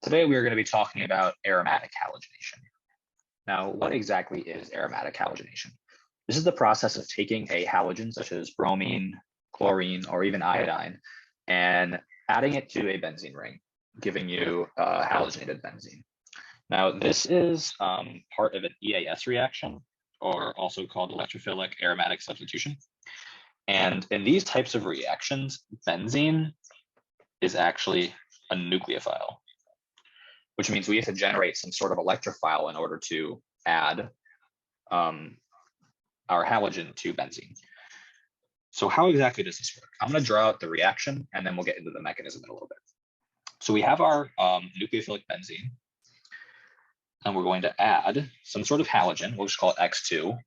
Today we are going to be talking about aromatic halogenation. Now, what exactly is aromatic halogenation? This is the process of taking a halogen such as bromine, chlorine, or even iodine, and adding it to a benzene ring, giving you halogenated benzene. Now, this is part of an EAS reaction, or also called electrophilic aromatic substitution. And in these types of reactions, benzene is actually a nucleophile, which means we have to generate some sort of electrophile in order to add our halogen to benzene. So how exactly does this work? I'm going to draw out the reaction, and then we'll get into the mechanism in a little bit. So we have our nucleophilic benzene, and we're going to add some sort of halogen. We'll just call it X2.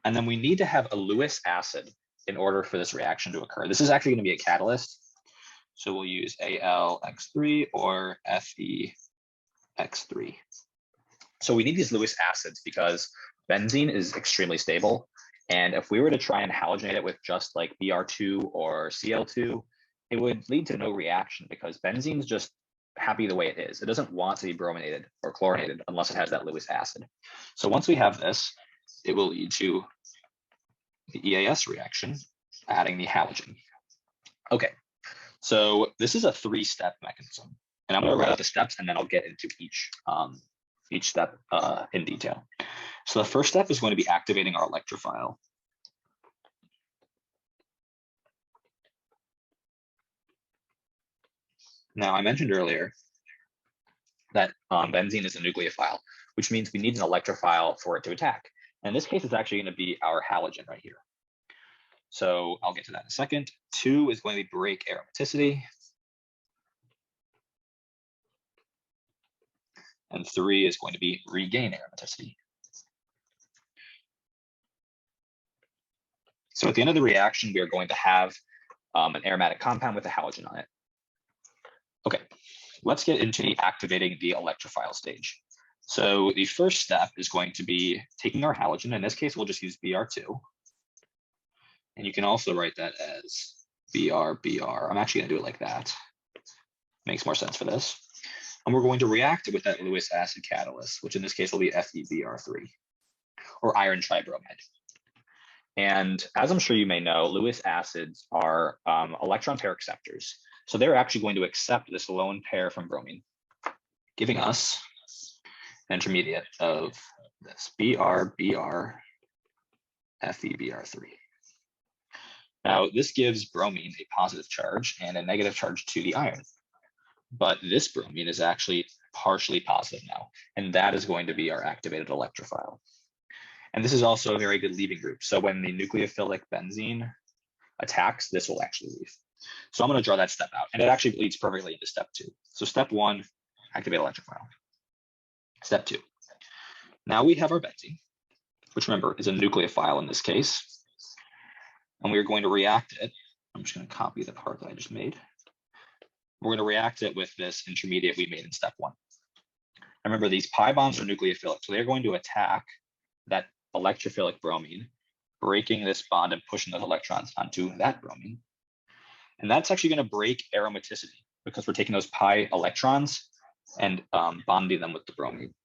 And then we need to have a Lewis acid in order for this reaction to occur. This is actually going to be a catalyst. So we'll use AlX3 or FeX3. So we need these Lewis acids because benzene is extremely stable. And if we were to try and halogenate it with just like Br2 or Cl2, it would lead to no reaction because benzene's just happy the way it is. It doesn't want to be brominated or chlorinated unless it has that Lewis acid. So once we have this, it will lead to the EAS reaction, adding the halogen. Okay. So this is a 3-step mechanism, and I'm going to write out the steps, and then I'll get into each step in detail. So the first step is going to be activating our electrophile. Now, I mentioned earlier that benzene is a nucleophile, which means we need an electrophile for it to attack. And in this case, it's actually going to be our halogen right here. So I'll get to that in a second. 2 is going to be break aromaticity. And 3 is going to be regain aromaticity. So at the end of the reaction, we are going to have an aromatic compound with a halogen on it. Okay, let's get into the activating the electrophile stage. So the first step is going to be taking our halogen. In this case, we'll just use Br2. And you can also write that as BR. I'm actually going to do it like that. Makes more sense for this. And we're going to react it with that Lewis acid catalyst, which in this case will be FeBr3, or iron tribromide. And as I'm sure you may know, Lewis acids are electron pair acceptors. So they're actually going to accept this lone pair from bromine, giving us an intermediate of this BR, FeBr3. Now, this gives bromine a positive charge and a negative charge to the iron. But this bromine is actually partially positive now, and that is going to be our activated electrophile. And this is also a very good leaving group. So when the nucleophilic benzene attacks, this will actually leave. So I'm going to draw that step out, and it actually leads perfectly into step 2. So step 1, activate electrophile. Step 2. Now we have our benzene, which remember is a nucleophile in this case. And we're going to react it. I'm just going to copy the part that I just made. We're going to react it with this intermediate we made in step 1. Remember, these pi bonds are nucleophilic, so they're going to attack that electrophilic bromine, breaking this bond and pushing those electrons onto that bromine. And that's actually going to break aromaticity because we're taking those pi electrons and bonding them with the bromine.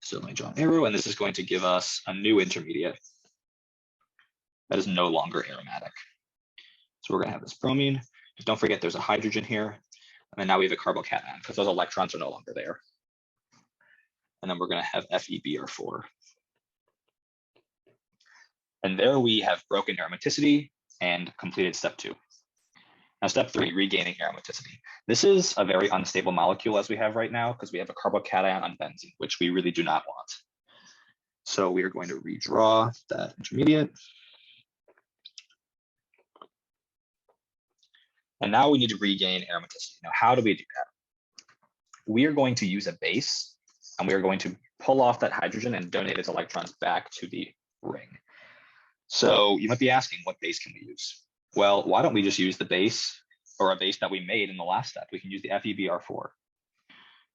So let me draw an arrow, and this is going to give us a new intermediate that is no longer aromatic. So we're going to have this bromine. Don't forget there's a hydrogen here. And then now we have a carbocation because those electrons are no longer there. And then we're going to have FeBr4. And there we have broken aromaticity and completed step 2. Now step 3, regaining aromaticity. This is a very unstable molecule as we have right now because we have a carbocation on benzene, which we really do not want. So we are going to redraw that intermediate. And now we need to regain aromaticity. Now, how do we do that? We are going to use a base, and we are going to pull off that hydrogen and donate its electrons back to the ring. So you might be asking, what base can we use? Well, why don't we just use the base or a base that we made in the last step? We can use the FeBr4.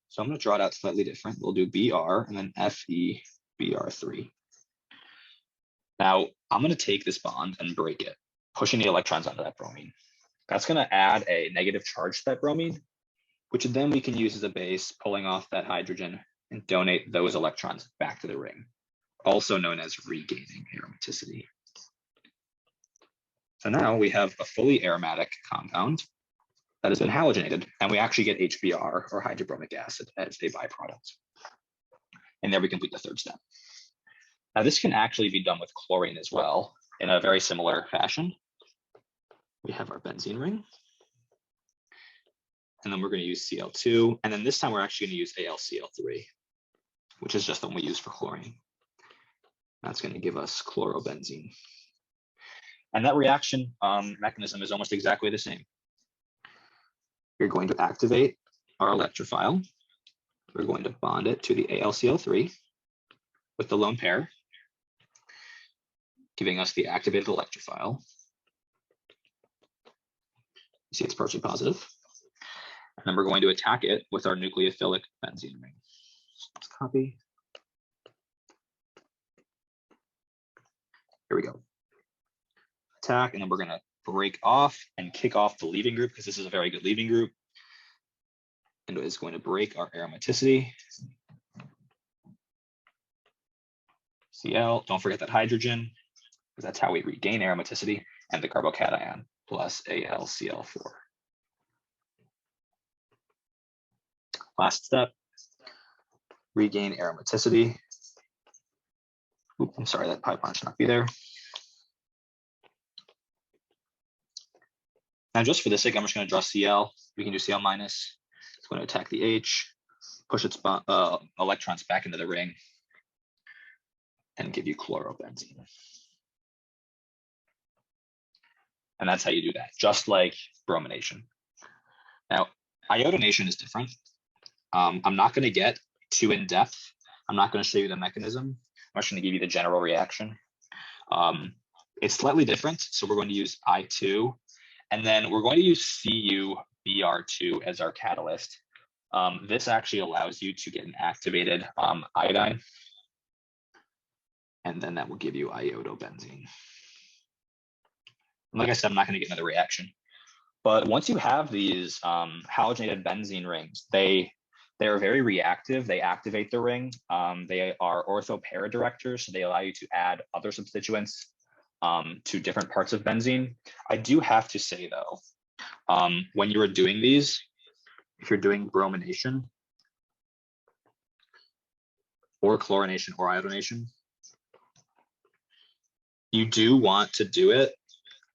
So I'm going to draw it out slightly different. We'll do Br and then FeBr3. Now, I'm going to take this bond and break it, pushing the electrons onto that bromine. That's going to add a negative charge to that bromine, which then we can use as a base, pulling off that hydrogen and donate those electrons back to the ring, also known as regaining aromaticity. So now we have a fully aromatic compound that has been halogenated, and we actually get HBr, or hydrobromic acid, as a byproduct. And there we complete the third step. Now this can actually be done with chlorine as well in a very similar fashion. We have our benzene ring, and then we're going to use Cl2, and then this time we're actually going to use AlCl3, which is just the one we use for chlorine. That's going to give us chlorobenzene. And that reaction mechanism is almost exactly the same. You're going to activate our electrophile. We're going to bond it to the AlCl3 with the lone pair, giving us the activated electrophile. You see it's partially positive. And then we're going to attack it with our nucleophilic benzene ring. Let's copy. Here we go. Attack, and then we're going to break off and kick off the leaving group, because this is a very good leaving group. And it is going to break our aromaticity. Cl, don't forget that hydrogen, because that's how we regain aromaticity, and the carbocation plus AlCl4. Last step, regain aromaticity. Oops, I'm sorry, that pipeline should not be there. Now, just for the sake, I'm just going to draw Cl. We can do Cl minus. It's going to attack the H, push its electrons back into the ring, and give you chlorobenzene. And that's how you do that, just like bromination. Now, iodination is different. I'm not going to get too in depth. I'm not going to show you the mechanism. I'm just going to give you the general reaction. It's slightly different. So we're going to use I2. And then we're going to use CuBr2 as our catalyst. This actually allows you to get an activated iodine. And then that will give you iodobenzene. Like I said, I'm not going to get another reaction. But once you have these halogenated benzene rings, they are very reactive. They activate the ring. They are ortho-para directors, so they allow you to add other substituents to different parts of benzene. I do have to say though, when you are doing these, if you're doing bromination or chlorination or iodination, you do want to do it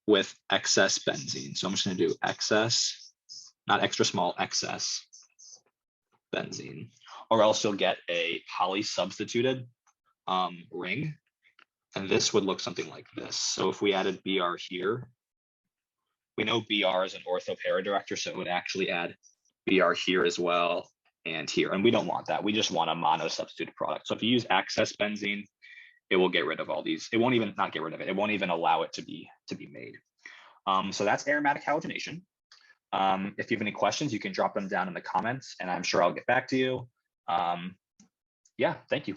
with excess benzene. So I'm just going to do excess, not extra small, excess benzene, or else you'll get a polysubstituted ring. And this would look something like this. So if we added Br here, we know Br is an ortho-para director, so it would actually add Br here as well and here. And we don't want that. We just want a mono-substituted product. So if you use excess benzene, it will get rid of all these. It won't even, not get rid of it. It won't even allow it to be made. So that's aromatic halogenation. If you have any questions, you can drop them down in the comments, and I'm sure I'll get back to you. Yeah, thank you.